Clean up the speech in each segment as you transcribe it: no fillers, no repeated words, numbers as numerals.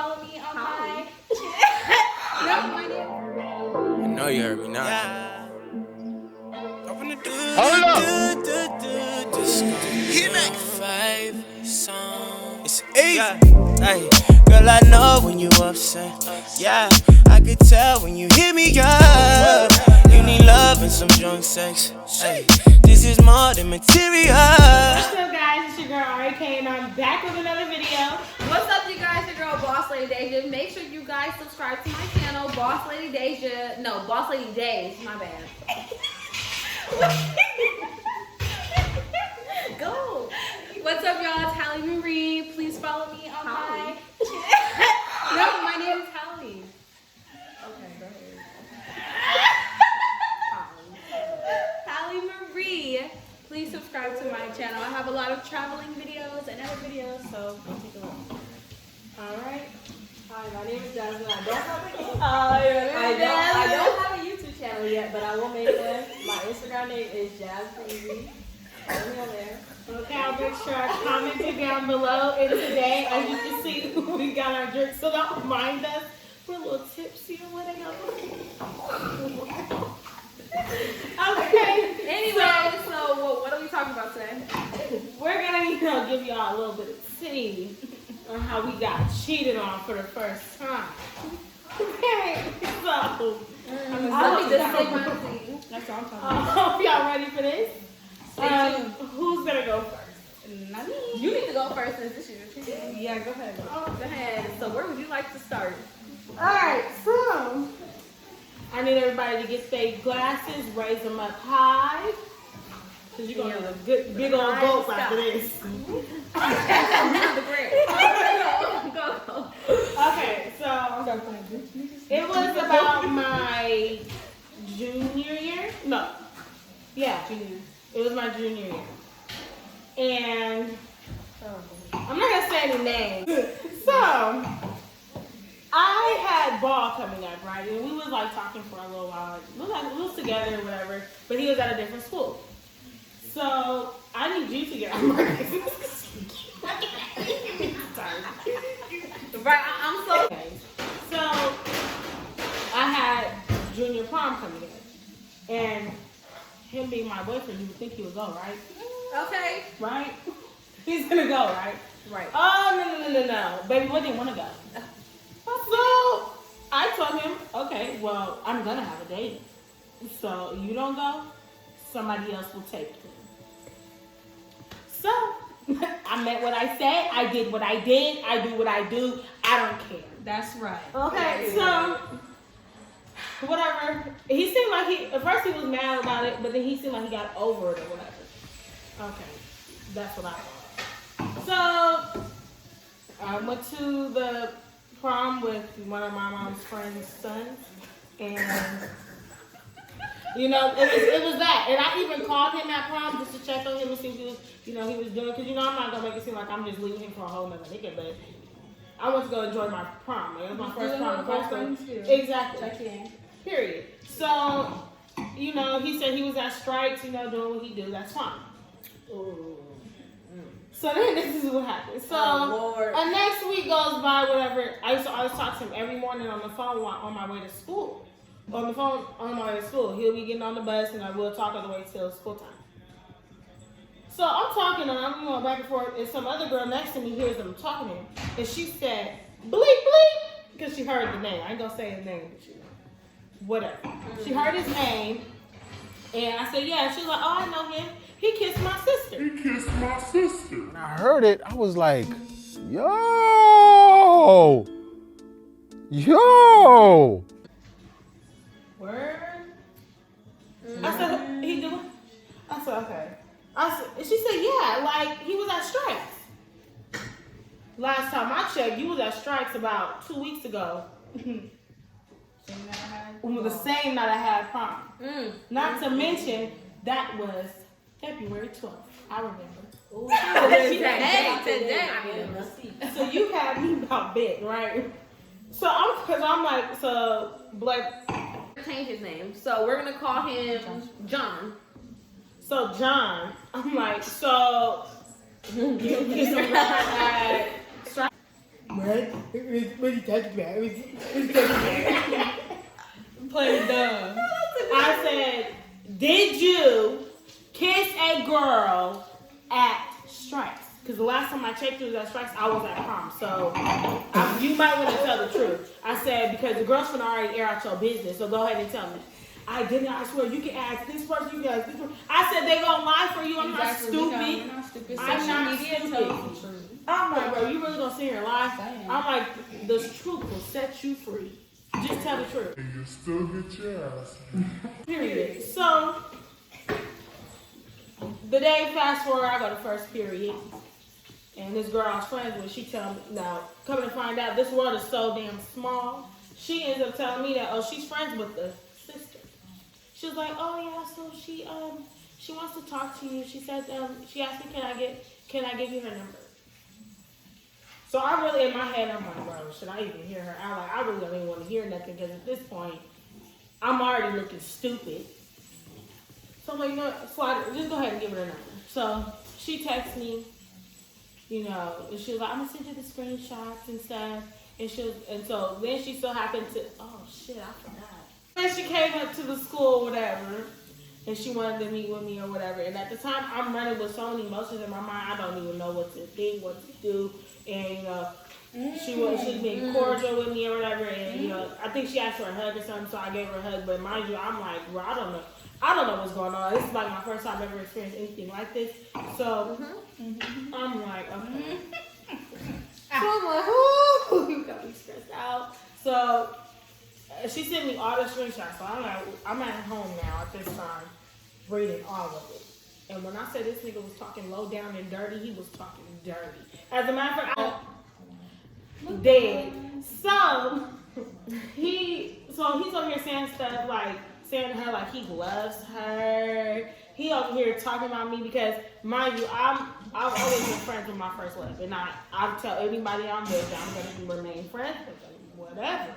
follow me on my I know you heard me now. Hold up. Hit me. 5 song. It's 8. Hey, girl, I know when you upset. Yeah, I could tell when you hit me up. You need love and some drunk sex. Hey, this is more than material. What's up, guys? It's your girl RK, and I'm back with another video. What's up, you guys? Your girl Boss Lady Deja. Make sure you guys subscribe to my channel, Boss Lady Deja. No, Boss Lady Days. My bad. Go. What's up, y'all? It's Hallie Marie. Please follow me on my. No, my name is Hallie. Okay, go ahead. Hallie Marie. Please subscribe to my channel. I have a lot of traveling videos and other videos, so go take a look. Alright. Hi, my name is Jasmine. I don't have a I don't have a YouTube channel yet, but I will make one. My Instagram name is JazzBaby. Follow me on there. Okay, I'll make sure I comment it down below. And today, as you can see, we got our drinks, so don't mind us. We're a little tipsy or whatever. Okay. Anyway, so what are we talking about today? We're gonna, give y'all a little bit of tea on how we got cheated on for the first time. Okay, so Let me just say my thing. That's all I'm talking I about. hope y'all ready for this. Stay tuned. Who's gonna go first? Not me. You need to go first since this is your channel. Yeah, go ahead. Go ahead. So where would you like to start? Alright, so I need everybody to get their glasses, raise them up high. Cause you're gonna need a good big old gulp after this. Go. Okay, so it was about my junior year. No. Yeah, junior. It was my junior year. And I'm not gonna say any names. So I had ball coming up, right? And we was like talking for a little while. We was together or whatever, but he was at a different school. So I need you to get out of my business. Right, I'm so. Okay. So I had junior prom coming up, and him being my boyfriend, you would think he would go, right? Okay. Right? He's gonna go, right? Right. Oh no. Baby boy didn't want to go. So I told him, okay, well, I'm gonna have a date. So you don't go, somebody else will take you. So I meant what I said, I did what I did, I do what I do, I don't care. That's right. Okay, so whatever. He seemed like at first he was mad about it, but then he seemed like he got over it or whatever. Okay, that's what I thought. So I went to the prom with one of my mom's friend's sons, and it was that. And I even called him at prom just to check on him and see what he was doing, because I'm not gonna make it seem like I'm just leaving him for a whole nother nigga, but I went to go enjoy my prom. It was my first prom in high school. Exactly. Check in. Period. So, he said he was at Strikes, doing what he do. That's fine. So then this is what happened. So next week goes by, whatever. I used to always talk to him every morning on the phone on my way to school. On the phone on my way to school. He'll be getting on the bus and we'll talk all the way till school time. So I'm talking and I'm going back and forth, and some other girl next to me hears them talking to him. And she said, bleep, bleep, because she heard the name. I ain't gonna say his name, but whatever. She heard his name, and I said, yeah. She was like, oh, I know him. He kissed my sister. When I heard it, I was like, yo. Word? I said, he do it? I said, okay. She said, yeah, like he was at Strikes. Last time I checked, you was at Strikes about 2 weeks ago. The same night I had prom. Not to mention, that was February 12th. I remember. Today. So you had me about bit, right? So I'm like, Blake. Change his name. So we're gonna call him John. So John, I'm like, so you kissed me at Strikes? What are you talking about? Playing dumb. I said, did you kiss a girl at Stripes? Because the last time I checked you was at Stripes, I was at prom. So you might want to tell the truth. I said, because the girls can already air out your business, so go ahead and tell me. I didn't. I swear, you can ask this person, you can ask this person. I said, they gonna lie for you. I'm not stupid. We're not stupid. I'm Social not media stupid. tells the truth. I'm like, bro, you really gonna sit here and lie? I'm like, the truth will set you free. Just tell the truth. And you still get your ass. Period. So, the day fast forward, I go to first period. And this girl I was friends with, she tell me, now, coming to find out, this world is so damn small. She ends up telling me that, oh, she's friends with the sister. She was like, oh yeah, so she wants to talk to you. She said, she asked me, can I give you her number? So I really, in my head, I'm like, bro, should I even hear her? I really don't even want to hear nothing because at this point, I'm already looking stupid. So I'm like, no, slide it. Just go ahead and give her the number. So she texts me, you know, and she was like, I'm gonna send you the screenshots and stuff. And so then she so happened to, oh shit, I forgot. And she came up to the school, whatever, and she wanted to meet with me or whatever. And at the time, I'm running with so many emotions in my mind, I don't even know what to think, what to do. And, you know, she was being cordial with me or whatever. And, you know, I think she asked for a hug or something, so I gave her a hug. But mind you, I'm like, bro, I don't know what's going on. This is like my first time ever experienced anything like this. So, I'm like, okay. So I'm like, ooh, you got me stressed out. So, she sent me all the screenshots. So I'm at home now at this time, reading all of it. And when I said this nigga was talking low down and dirty, he was talking dirty. As a matter of fact, I'm dead. So he's over here saying stuff like, saying to her like he loves her. He over here talking about me because, mind you, I've always been friends with my first love. And I tell anybody I'm with that I'm going to remain friends with them, whatever.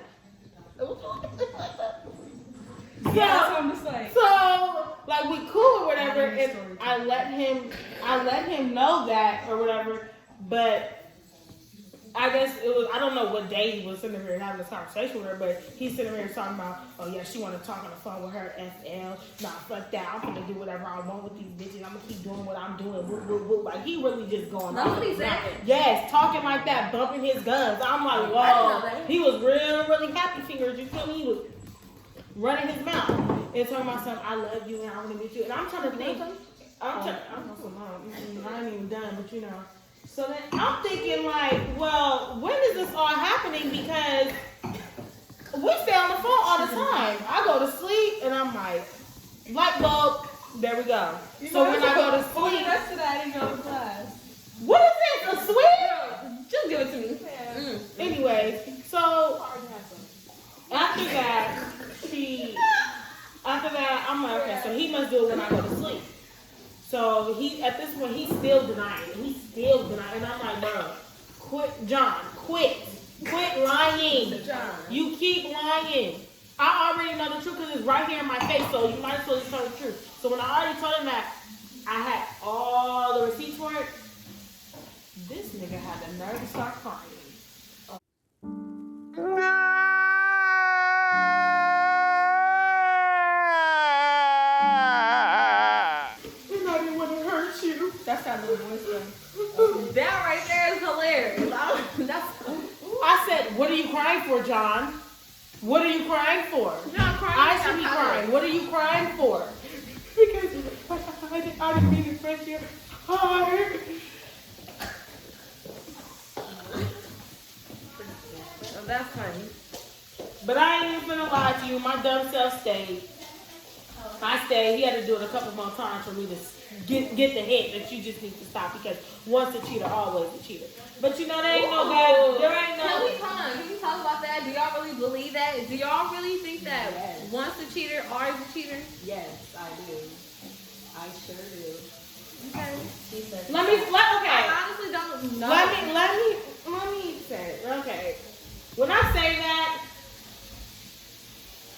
So, like, we cool or whatever, and I let him know that or whatever, but I guess it was, I don't know what day he was sitting here having this conversation with her, but he's sitting here talking about, oh yeah, she want to talk on the phone with her FL, nah, fuck that, I'm gonna do whatever I want with these bitches, I'm gonna keep doing what I'm doing, woo, woo, woo. Like, he really just going That's on. what he said? Yes, talking like that, bumping his guns. I'm like, whoa. He was really happy fingers, you feel me? He was running his mouth and talking about something, I love you and I want to meet you. And I'm trying to think, I ain't even done, but you know. So then I'm thinking like, well, when is this all happening? Because we stay on the phone all the time. I go to sleep and I'm like, light bulb, there we go. So when I go to sleep. The rest of that, I didn't go to class. What is this, a sweet? Just give it to me. Anyway, so after that, I'm like, okay, so he must do it when I go to sleep. So at this point, he's still denying. And I'm like, bro, quit lying. John. You keep lying. I already know the truth because it's right here in my face, so you might as well just tell the truth. So when I already told him that I had all the receipts for it, this nigga had the nerve to start crying. That's got no voice though. That right there is hilarious. I said, what are you crying for, John? What are you crying for? You're not crying. I should be crying. What are you crying for? Because I didn't mean to break your heart. Oh, that's funny. But I ain't even gonna lie to you. My dumb self stayed. I stayed. He had to do it a couple more times for me to get the hit that you just need to stop because once a cheater, always a cheater. But you know, there ain't no bad. There ain't no. Can we talk about that? Do y'all really believe that? Do y'all really think that once a cheater, always a cheater? Yes, I do. I sure do. Okay. Okay. I honestly don't know. Let me say it. Okay. When I say that,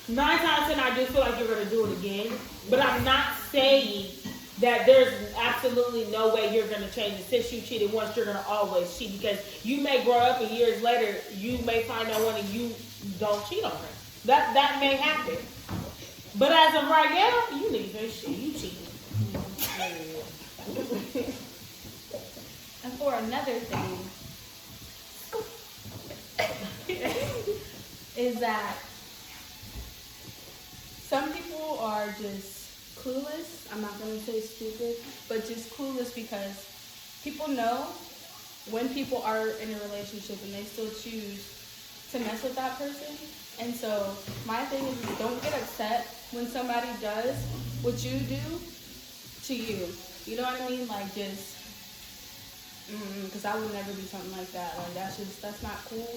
9 times 10 I just feel like you're gonna do it again. But I'm not saying that there's absolutely no way you're gonna change it. Since you cheated once, you're gonna always cheat because you may grow up and years later you may find out one and you don't cheat on her. That may happen. But as of right now, you niggas ain't shit. You cheating. And for another thing, is that some people are just clueless. I'm not gonna say stupid, but just clueless because people know when people are in a relationship and they still choose to mess with that person. And so my thing is don't get upset when somebody does what you do to you. You know what I mean? Like just, because I would never do something like that. Like that's not cool.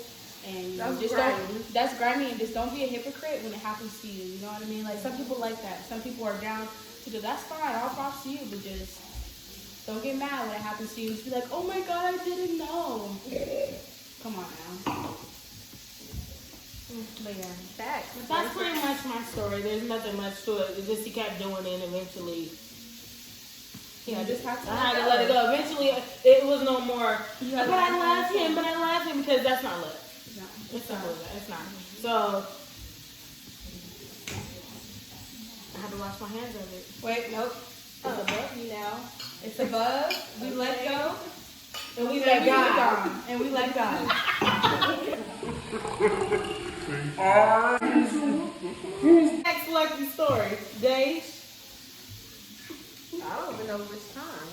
And That's just grimy. that's grimy, and just don't be a hypocrite when it happens to you. You know what I mean? Like some people like that. Some people are down to do. That's fine. All props to you, but just don't get mad when it happens to you. Just be like, oh my god, I didn't know. Come on now. But yeah, Facts. That's pretty much my story. There's nothing much to it. It's just he kept doing it and eventually yeah, just have to. I had to let it go. Eventually it was no more, You but had to I let love it go. him, but I love him because that's not love. No, It's not love. It's not. So I had to wash my hands of it. wait, nope. It's above you now. It's above. We let go. And we And let we let God. God. And we let God. Next lucky story. Dave. I don't even know which time.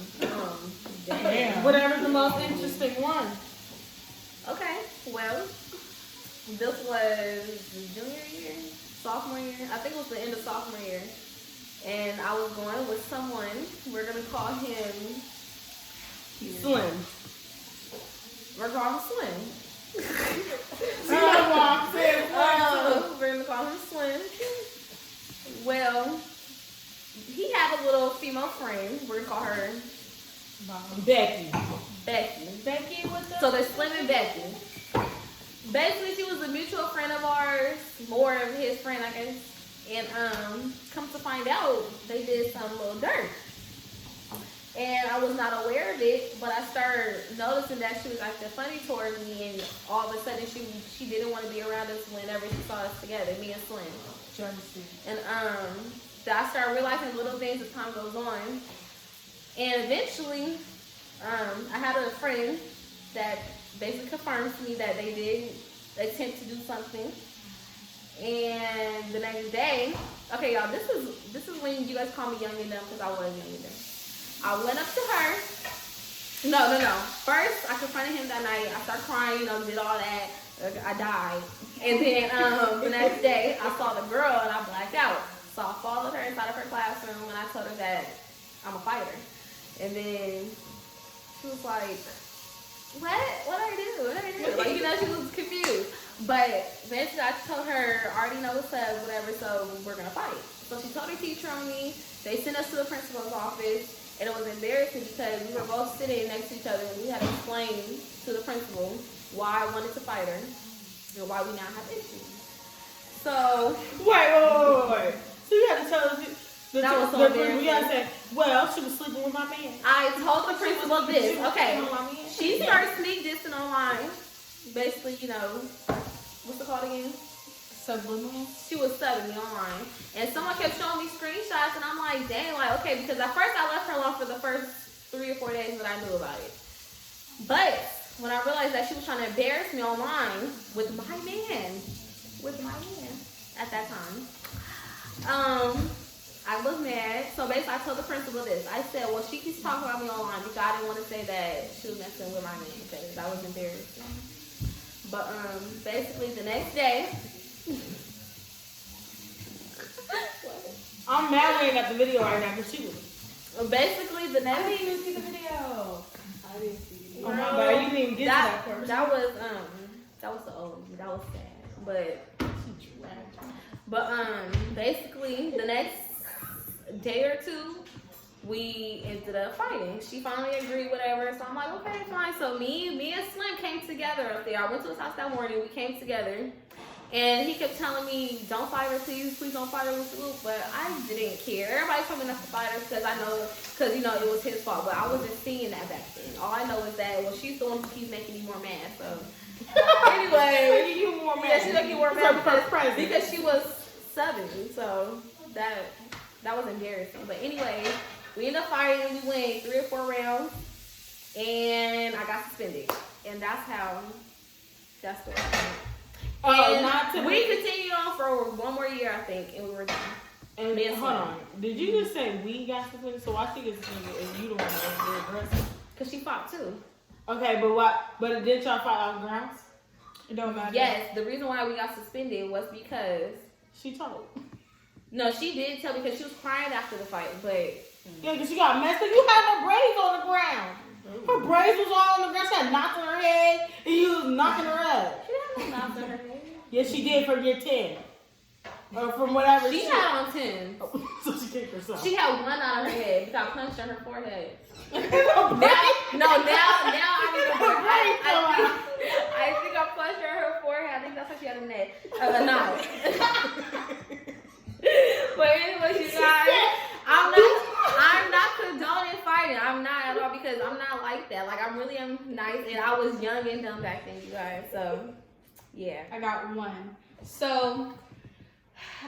Damn. Whatever's the most interesting one. Okay, well, this was junior year, sophomore year. I think it was the end of sophomore year. And I was going with someone. We're going to call him Slim. We're going to call him Slim. We're going to call him Slim. Well, he had a little female friend. We're going to call her Becky. Becky. Becky with the. So there's Slim and Becky. Basically, she was a mutual friend of ours, more of his friend, I guess. And come to find out, they did some little dirt. And I was not aware of it, but I started noticing that she was acting funny towards me, and all of a sudden she didn't want to be around us whenever she saw us together, me and Slim. And I started realizing little things as time goes on. And eventually, I had a friend that basically confirmed to me that they did attempt to do something. And the next day, okay, y'all, this is when you guys call me young and dumb because I was young and dumb. I went up to her. No. First, I confronted him that night. I started crying, did all that. I died. And then the next day, I saw the girl and I blacked out. So I followed her inside of her classroom and I told her that I'm a fighter. And then she was like, what? What did I do? Like, she was confused. But eventually I told her, I already know what's up, whatever, so we're going to fight. So she told her teacher on me. They sent us to the principal's office. And it was embarrassing because we were both sitting next to each other and we had to explain to the principal why I wanted to fight her and why we now have issues. So Wait. So you had to tell us That was so you embarrassing. had to say, well, she was sleeping with my man. I told the principal this. She was Okay, sleeping with my man. she started sneak dissing online. Basically, what's it called again? Subliminal. She was subbing me online. And someone kept showing me screenshots and I'm like, dang, like, okay, because at first I left her alone for the first 3 or 4 days that I knew about it. But when I realized that she was trying to embarrass me online with my man at that time, I was mad. So basically I told the principal this. I said, well, she keeps talking about me online because I didn't want to say that she was messing with my man because I was embarrassed. But basically the next day, I'm mad we ain't got the video right now because she was. basically the I next didn't even see the video. I didn't see it. Oh my God, you didn't even get to that part. that was the old me. That was sad. But basically the next day or two we ended up fighting. She finally agreed, whatever. So I'm like, okay, fine. So me and Slim came together up there. I went to his house that morning. We came together. And he kept telling me, don't fight her, please don't fight her with Luke. But I didn't care. Everybody told me not to fight her because I know, because, you know, it was his fault. But I wasn't seeing that back then. All I know is that, well, she's the one who keeps making me more mad. So, anyway. Making you more mad. Yeah, she's making me more mad Present. because she was 7. So, that was embarrassing. But anyway, we ended up fighting. We went 3 or 4 rounds. And I got suspended. And that's what happened. And we continued on for 1 more year, I think, and we were done. And hold on, did you just say we got suspended? So why she get suspended if you the one that was aggressive? Cause she fought too. Okay, but what? But didn't y'all fight off grounds? It don't matter. Yes, the reason why we got suspended was because she told. No, she did tell because she was crying after the fight, but yeah, because she got messed up. You had her braids on the ground. Her braids was all on the ground. She had knots on her head, and you was knocking her up. She had no knots on her head. Yes, she did from year 10. Or from whatever she had on 10. So she kicked herself. She had 1 out of her head. She got punched on her forehead. now I think I punched her in her forehead. I think that's why she had a knot. But anyway, you guys, I'm not condoning fighting. I'm not at all because I'm not like that. Like I really am nice, and I was young and dumb back then, you guys. So yeah, I got one. So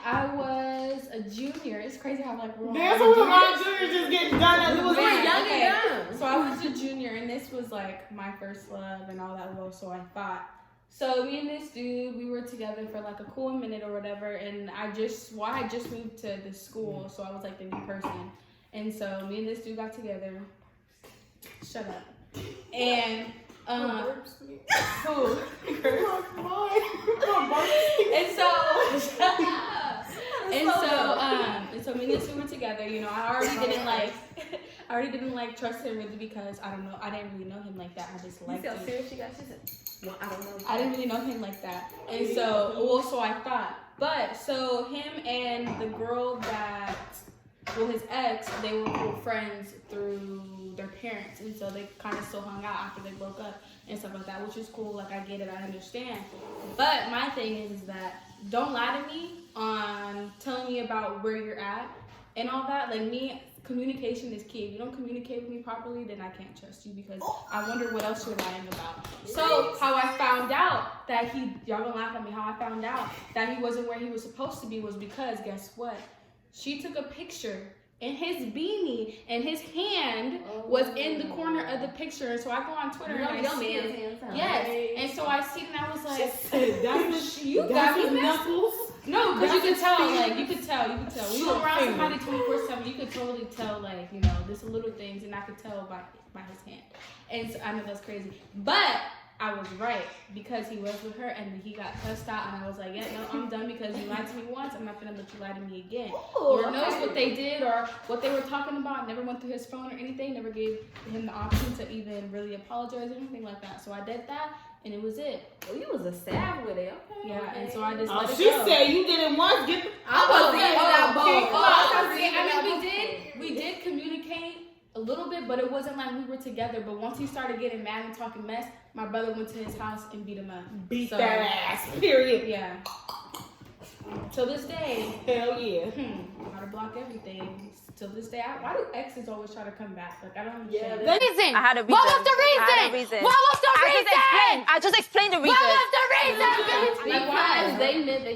I was a junior. It's crazy how like we're all There's a lot of juniors just getting done as it was young and dumb. So I was a junior, and this was like my first love and all that. Well, so I thought. So me and this dude, we were together for like a cool minute or whatever, and I just moved to this school, so I was like the new person, and so me and this dude got together. Shut up. And who? And so me and this dude were together. You know, I already didn't like trust him really because I don't know, I didn't really know him like that. I just liked him. Serious she got well, I don't know. I didn't really know him like that. And so I thought. But so him and the girl that, well, his ex, they were cool friends through their parents. And so they kind of still hung out after they broke up and stuff like that, which is cool. Like, I get it. I understand. But my thing is that don't lie to me on telling me about where you're at and all that. Like, communication is key. If you don't communicate with me properly, then I can't trust you because I wonder what else you're lying about. So how I found out that y'all gonna laugh at me, how I found out that he wasn't where he was supposed to be was because, guess what? She took a picture in his beanie and his hand was in the corner of the picture. And so I go on Twitter and I see it. Yes. And so I see it and I was like, you got me knuckles. No, because you could tell, like, you could tell. We were around somebody 24/7. You could totally tell, like, you know, there's some little things, and I could tell by his hand. And so I know that's crazy, but I was right because he was with her, and he got cussed out, and I was like, yeah, no, I'm done because you lied to me once. I'm not gonna let you lie to me again. Lord knows what they did or what they were talking about. Never went through his phone or anything. Never gave him the option to even really apologize or anything like that. So I did that. And it was it. Well, you was a stab with it. Okay. Yeah, and so I just let it go. She said you did it once. We did communicate a little bit, but it wasn't like we were together. But once he started getting mad and talking mess, my brother went to his house and beat him up. Beat that ass. Period. Yeah. Till this day. Hell yeah. Gotta block everything. Till this day, why do exes always try to come back? Like, I don't understand. The reason. I had a reason. What was the reason? What was the reason? I just explained the reason. What was the reason?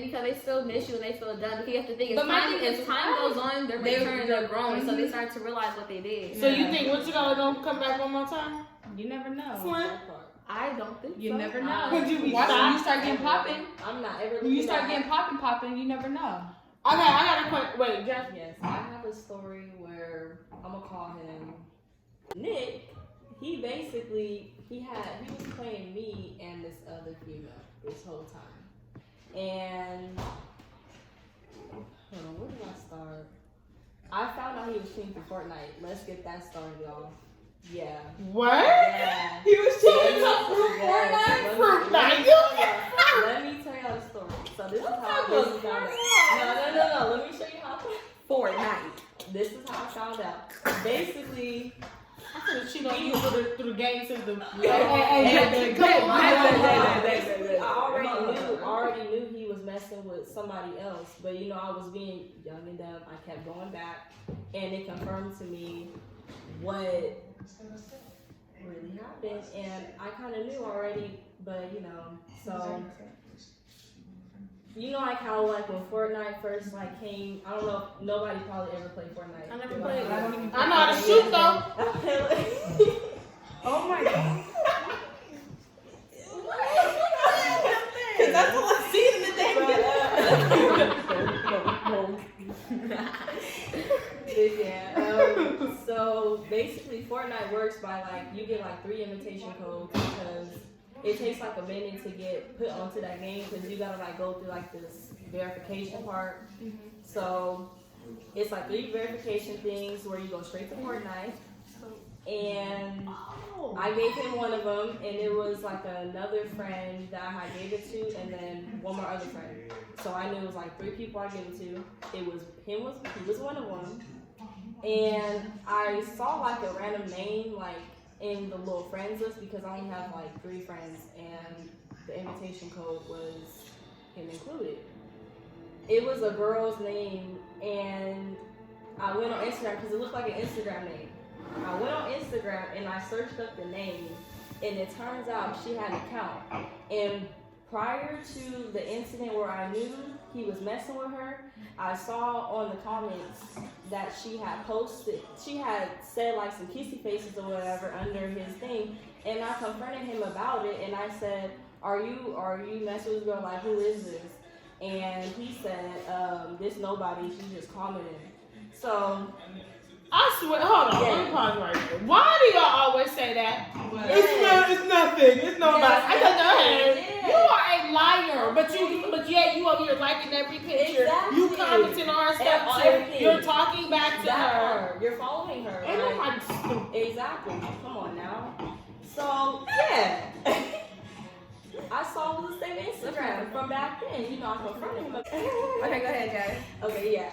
Because they still miss you and they feel done. Because the thing is, But as time goes on, they're growing, so they start to realize what they did. So you think what you gonna come back one more time? You never know. I don't think you so. never know. Could you be Watch when you shocked? start getting popping. I'm not ever. When you start getting popping, you never know. Okay, I got a question. Wait, Jeff. Yes, I have a story where I'm gonna call him Nick. He basically he was playing me and this other female this whole time. And hold on, where did I start? I found out he was cheating for Fortnite. Let's get that started, y'all. Yeah. What? Yeah. He was cheating for Fortnite. Let me tell y'all the story. So this is how I found out. No. Let me show you how. Fortnite. This is how I found out. Basically, She don't use it through the game system. I already knew he was with somebody else. But you know, I was being young and dumb. I kept going back, and it confirmed to me what really happened, and I kind of knew already. But you know, so. You know, like how like when Fortnite first like came, I don't know if nobody probably ever played Fortnite. I never played it. I know how to shoot though. Oh my god. Cause that's what I see in the day. So basically, Fortnite works by like you get like 3 invitation codes because it takes like a minute to get put onto that game because you gotta like go through like this verification part. So it's like 3 verification things where you go straight to Fortnite. And I gave him one of them, and it was like another friend that I gave it to, and then one more other friend. So I knew it was like 3 people I gave it to. It was him. He was one of them. And I saw like a random name like in the little friends list because I only have like 3 friends, and the invitation code was him included. It was a girl's name, and I went on Instagram because it looked like an Instagram name. I went on Instagram and I searched up the name, and it turns out she had an account. And prior to the incident where I knew he was messing with her, I saw on the comments that she had said like some kissy faces or whatever under his thing, and I confronted him about it, and I said, are you messing with this girl? Like, who is this? And he said, this nobody, she's just commenting. So I swear, hold on, let me pause right there. Why do y'all always say that? It's nothing. It's nobody. I don't know. You are a liar, but yet you over here liking every picture. Exactly. You commenting on her stuff too. Everything. You're talking back to her. You're following her. Ain't Right? nobody stupid. Exactly. Come on now. So yeah. I saw this thing on Instagram from back then. You know, I confronted him. Okay, go ahead, guys. Okay, yeah.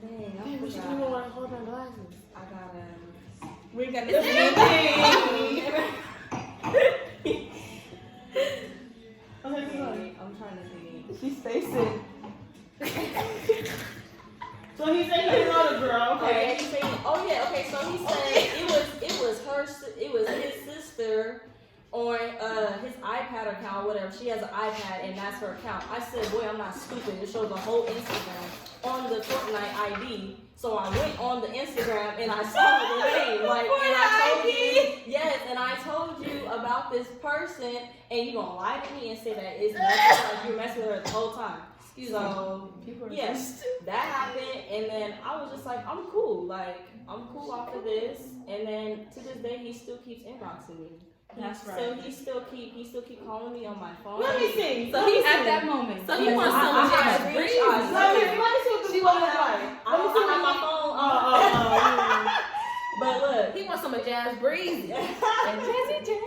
Dang, I We should forgot. even want to hold our glasses. I got We got Is there I'm trying to think. She's facing. So he said he didn't know the girl. Okay, Okay. he's saying, oh yeah, okay. So he said it was his sister on his iPad account, whatever. She has an iPad, and that's her account. I said, boy, I'm not stupid. It shows the whole Instagram on the Fortnite ID. So I went on the Instagram and I saw the name, like, and I told you, yes, and I told you about this person, and you gonna lie to me and say that it's nothing, like you're messing with her the whole time. So yes, that happened, and then I was just like, I'm cool after this, and then to this day he still keeps inboxing me. That's right. So he still keep calling me on my phone. Let me see. So he's at that moment. So he wants some jazz breezy. Let me see what the fuck look like. I don't have my phone. But look, He wants some jazz breezy. And jazzy jazz.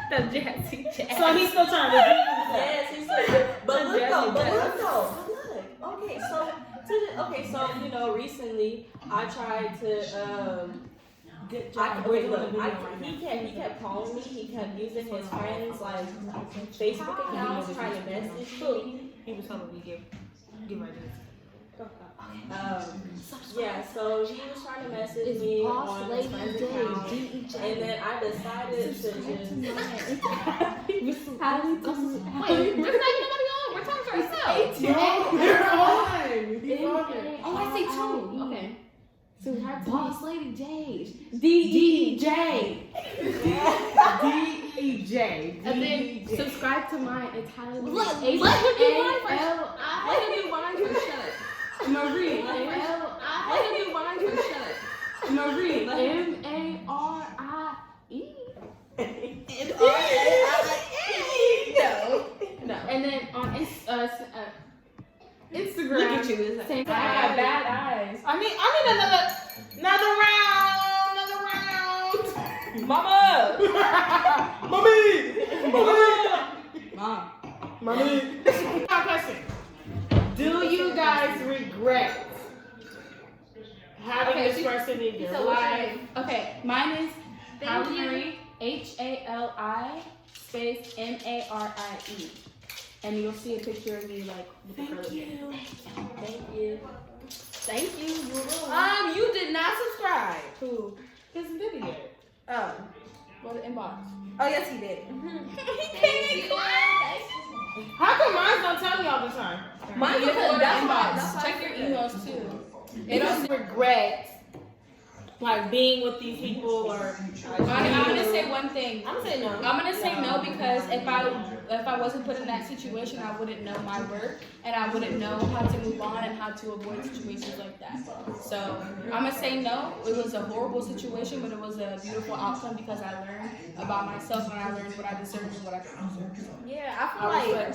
That's jazzy jazz. So he's still trying to do that. yes, he's still. But look though. Okay, so you know, recently I tried to Good job. he kept calling me. He kept using his friends like Facebook accounts trying to message me. He was telling me get right there. Yeah, so he was trying to message me on his friend's account, and then I decided to just. Wait, there's not even nobody on. We're talking to ourselves. You're on. Oh, I see 2. Okay. So we have to Boss Lady J. DJ. DJ. And then subscribe to mine. It's Tyler. Let him do mine first. H-A-L-I. Let him do mine first. Shut up. Marie. Let him do mine first. Shut up. Marie. M-A-R-I-E. No. And then on Instagram. Look at you. Same. I got bad eyes. I need another round. Mama! Mommy. My question. Do you guys regret having this person in your So what's your life? name? Okay, mine is Thank Hallie you. Marie. H-A-L-I space M-A-R-I-E. and you'll see a picture of me like with the curly hair. Thank you. Thank you. You You did not subscribe. Who? His video. Oh. Go to inbox. Oh yes, he did. How come mine don't tell me all the time? Mine You have to go to that's why- inbox. that's why Check I your said emails too. You don't regret like being with these people or I'm gonna say one thing. I'm saying no. I'm gonna say no because if I wasn't put in that situation, I wouldn't know my worth and I wouldn't know how to move on and how to avoid situations like that. So I'm gonna say no. It was a horrible situation, but it was a beautiful outcome because I learned about myself and I learned what I deserve and what I don't deserve. Yeah, I feel I like respect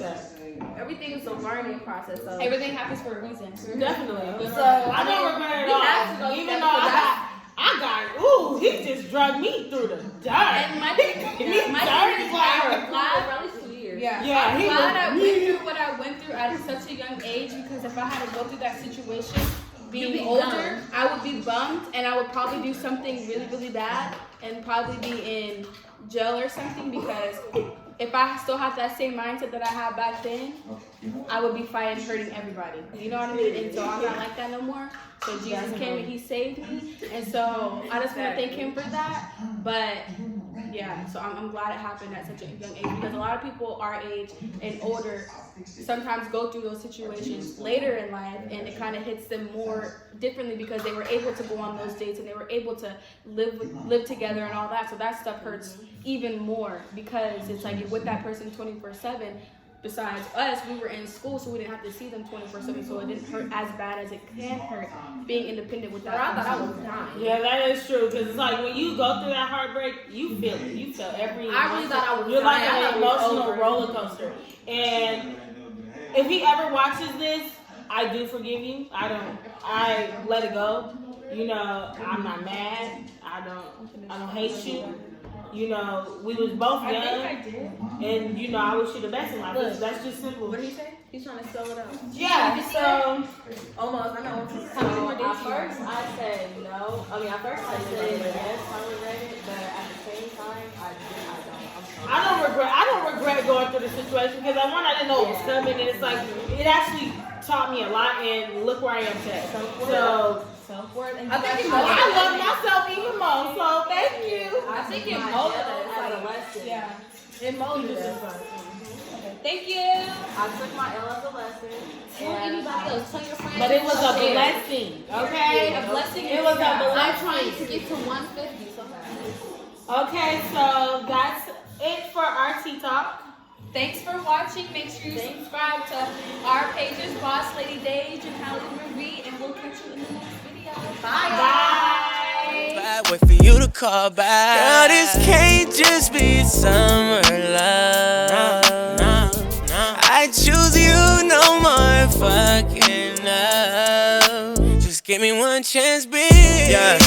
that. everything is a learning process. So Everything happens for a reason. Definitely. So I don't regret it we have to at all. go Even together though because ooh, he just dragged me through the dirt. And my thing is, Dirty. for at least 2 years. Yeah, Yeah, I'm he glad was I went mean. through what I went through at such a young age because if I had to go through that situation being be older, bummed. I would be bummed and I would probably do something really, really bad and probably be in jail or something because if I still had that same mindset that I had back then, I would be fighting, hurting everybody. You know what I mean? And so I'm not like that no more. So Jesus came and he saved me. And so I just want to thank him for that. But yeah, so I'm glad it happened at such a young age because a lot of people our age and older sometimes go through those situations later in life and it kind of hits them more differently because they were able to go on those dates and they were able to live together and all that. So that stuff hurts even more because it's like you're with that person 24/7. Besides us, we were in school, so we didn't have to see them 24/7, so it didn't hurt as bad as it can hurt being independent with that. Bro, I thought I was dying. Yeah, that is true. Because it's like when you go through that heartbreak, you feel it. You feel every. I really thought I was You're like dying. I an thought it was emotional over. roller coaster. And if he ever watches this, I do forgive you. I let it go. You know, I'm not mad. I don't hate you. You know, we was both I young. think I did. And you know, I wish you the best in life. Look. That's just simple. What did he say? He's trying to spell it out. Yeah. So Almost. I know. So at first I said no. I mean, at first I said yes, I regret it, but at the same time, I don't. I don't regret going through the situation because I didn't know it was coming, and it's like it actually taught me a lot. And look where I am today. So Self-worth. I think I love myself even more. So thank you. I think it My molded L us. as a lesson. Yeah. It molded us. Thank you. I took my L as a lesson. Tell anybody else. Tell your friends. But it was a Share. blessing. Okay. A blessing. It was a I'm trying to blessing. get to 150 so fast. Okay, so that's it for our tea talk. Thanks for watching. Make sure you subscribe to our pages, Boss Lady Dage and Hallie Marie, and we'll catch you in the next video. Bye. Bad way for you to call back. Girl, this can't just be summer love. I choose you, no more fucking up. Just give me one chance, bitch. Yeah.